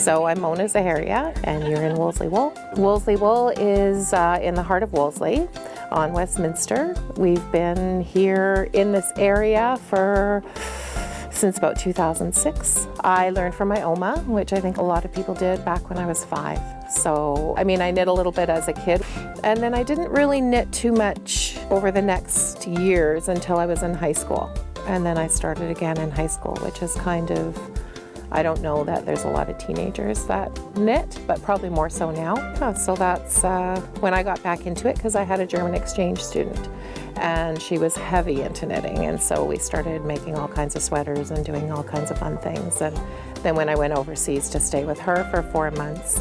So I'm Mona Zaharia, and you're in Wolseley Wool. Wolseley Wool is in the heart of Wolseley on Westminster. We've been here in this area since about 2006. I learned from my Oma, which I think a lot of people did back when I was 5. So, I knit a little bit as a kid. And then I didn't really knit too much over the next years until I was in high school. And then I started again in high school, which is I don't know that there's a lot of teenagers that knit, but probably more so now. Yeah, so that's when I got back into it, because I had a German exchange student and she was heavy into knitting, and so we started making all kinds of sweaters and doing all kinds of fun things. And then when I went overseas to stay with her for 4 months,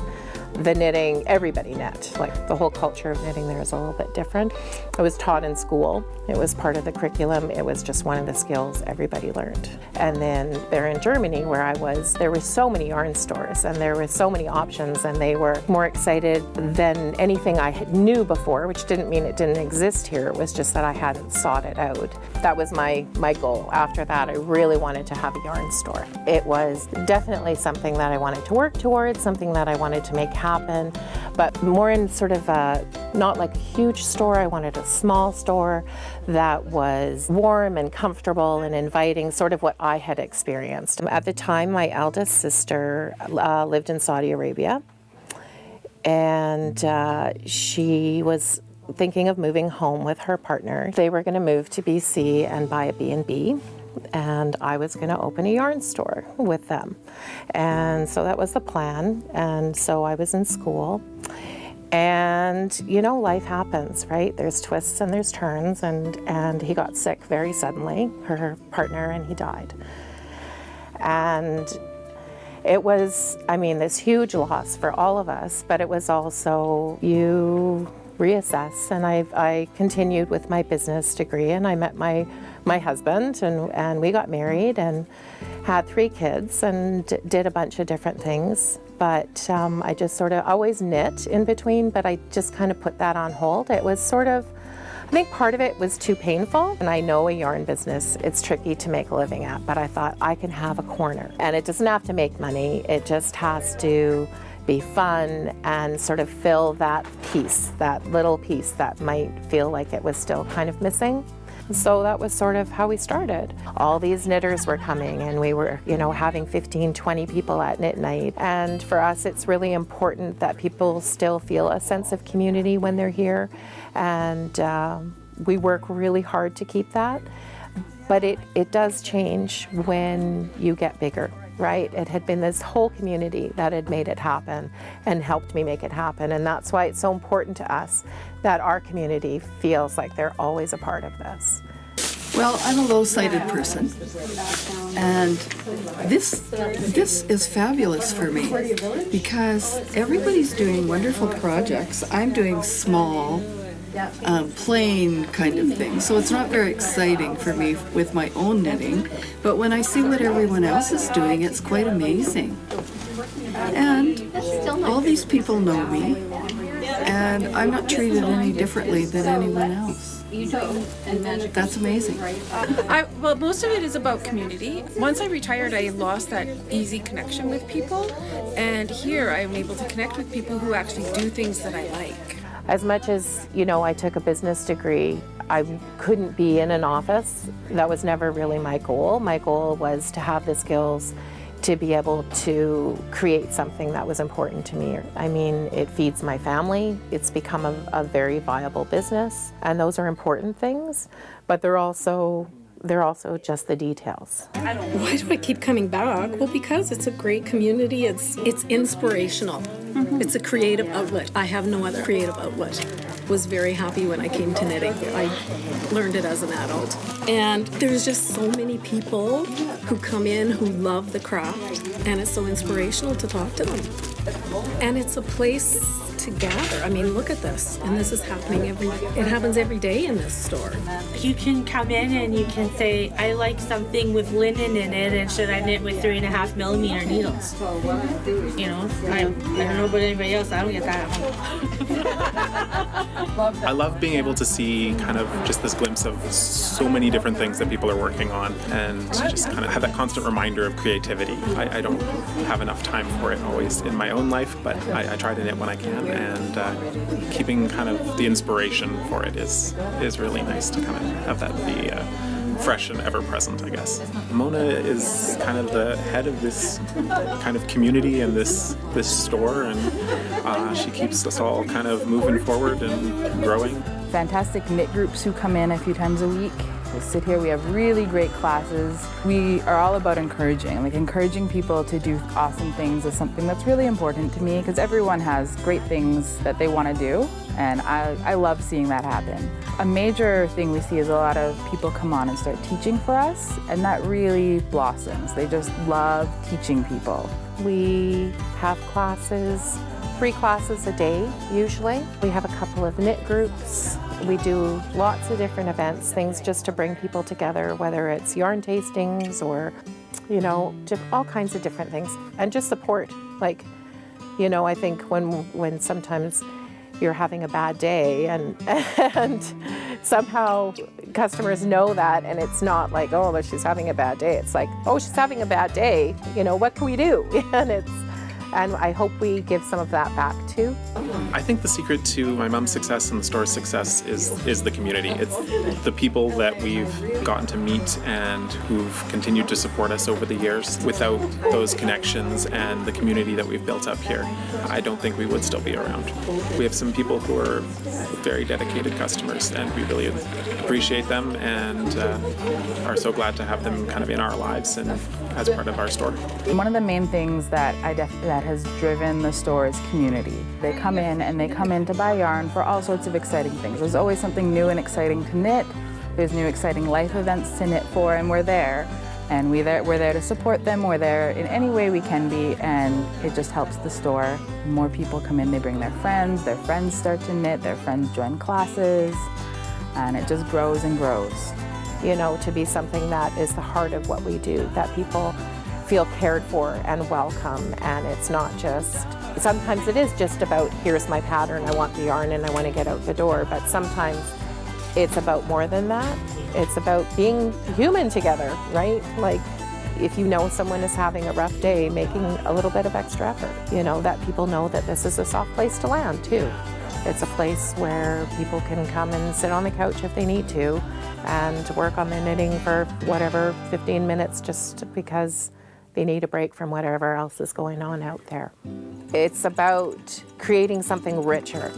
the knitting, everybody knit. Like, the whole culture of knitting there is a little bit different. It was taught in school. It was part of the curriculum. It was just one of the skills everybody learned. And then there in Germany, where I was, there were so many yarn stores and there were so many options, and they were more excited than anything I knew before, which didn't mean it didn't exist here. It was just that I hadn't sought it out. That was my goal. After that, I really wanted to have a yarn store. It was definitely something that I wanted to work towards, something that I wanted to make happen, but more in sort of not like a huge store. I wanted a small store that was warm and comfortable and inviting, sort of what I had experienced. At the time, my eldest sister lived in Saudi Arabia, and she was thinking of moving home with her partner. They were going to move to BC and buy a B&B. And I was going to open a yarn store with them. And so that was the plan. And so I was in school. And, life happens, right? There's twists and there's turns. And he got sick very suddenly, her partner, and he died. And it was, this huge loss for all of us. But it was also, you reassess. And I continued with my business degree, and I met my husband, and we got married and had 3 kids and did a bunch of different things. But I just sort of always knit in between, but I just kind of put that on hold. It was sort of, I think part of it was too painful. And I know a yarn business, it's tricky to make a living at, but I thought I can have a corner. And it doesn't have to make money, it just has to be fun and sort of fill that piece, that little piece that might feel like it was still kind of missing. So that was sort of how we started. All these knitters were coming, and we were, having 15, 20 people at knit night. And for us, it's really important that people still feel a sense of community when they're here. And we work really hard to keep that. But it does change when you get bigger, right? It had been this whole community that had made it happen and helped me make it happen. And that's why it's so important to us that our community feels like they're always a part of this. Well, I'm a low-sighted person, and this is fabulous for me because everybody's doing wonderful projects. I'm doing small, plain kind of thing. So it's not very exciting for me with my own knitting, but when I see what everyone else is doing, it's quite amazing. And all these people know me, and I'm not treated any differently than anyone else. That's amazing. Well, most of it is about community. Once I retired, I lost that easy connection with people, and here I'm able to connect with people who actually do things that I like. As much as, I took a business degree, I couldn't be in an office. That was never really my goal. My goal was to have the skills to be able to create something that was important to me. It feeds my family. It's become a very viable business, and those are important things, but they're also just the details. Why do I keep coming back? Well, because it's a great community. It's inspirational. It's a creative outlet. I have no other creative outlet. Was very happy when I came to knitting. I learned it as an adult. And there's just so many people who come in who love the craft, and it's so inspirational to talk to them. And it's a place to gather. Look at this. And this is happening it happens every day in this store. You can come in and you can say, I like something with linen in it, and should I knit with 3.5 millimeter needles? I don't know about anybody else, I don't get that at home. I love being able to see kind of just this glimpse of so many different things that people are working on, and just kind of have that constant reminder of creativity. I don't have enough time for it always in my own life, but I try to knit when I can, and keeping kind of the inspiration for it is really nice to kind of have that be fresh and ever present, I guess. Mona is kind of the head of this kind of community and this store, and she keeps us all kind of moving forward and growing. Fantastic knit groups who come in a few times a week. We sit here, we have really great classes. We are all about encouraging people to do awesome things is something that's really important to me, because everyone has great things that they want to do, and I love seeing that happen. A major thing we see is a lot of people come on and start teaching for us, and that really blossoms. They just love teaching people. We have classes, 3 classes a day usually. We have a couple of knit groups. We do lots of different events, things just to bring people together, whether it's yarn tastings or, all kinds of different things. And just support. I think when sometimes you're having a bad day and somehow customers know that, and it's not like, oh, but she's having a bad day. It's like, oh, she's having a bad day. What can we do? And I hope we give some of that back too. I think the secret to my mom's success and the store's success is the community. It's the people that we've gotten to meet and who've continued to support us over the years. Without those connections and the community that we've built up here, I don't think we would still be around. We have some people who are very dedicated customers, and we really appreciate them and are so glad to have them kind of in our lives and as part of our store. One of the main things that that has driven the store is community. They come in to buy yarn for all sorts of exciting things. There's always something new and exciting to knit. There's new exciting life events to knit for, and we're there. And we're there to support them. We're there in any way we can be, and it just helps the store. More people come in, they bring their friends start to knit, their friends join classes, and it just grows and grows. To be something that is the heart of what we do, that people feel cared for and welcome, and it's not just, sometimes it is just about, here's my pattern, I want the yarn and I want to get out the door, but sometimes it's about more than that. It's about being human together, right? Like, if someone is having a rough day, making a little bit of extra effort, that people know that this is a soft place to land too. It's a place where people can come and sit on the couch if they need to and work on their knitting for 15 minutes just because they need a break from whatever else is going on out there. It's about creating something richer.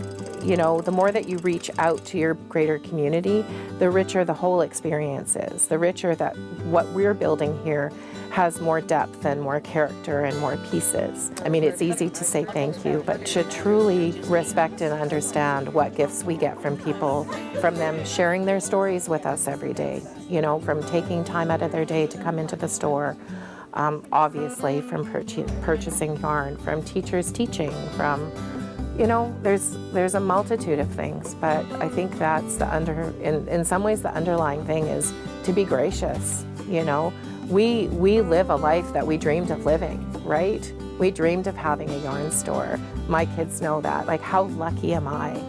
The more that you reach out to your greater community, the richer the whole experience is. The richer that what we're building here has more depth and more character and more pieces. It's easy to say thank you, but to truly respect and understand what gifts we get from people, from them sharing their stories with us every day, from taking time out of their day to come into the store, obviously from purchasing yarn, from teachers teaching, from, there's a multitude of things, but I think that's in some ways the underlying thing is to be gracious, We live a life that we dreamed of living, right? We dreamed of having a yarn store. My kids know that. Like, how lucky am I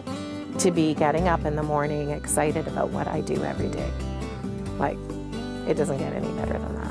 to be getting up in the morning excited about what I do every day? Like, it doesn't get any better than that.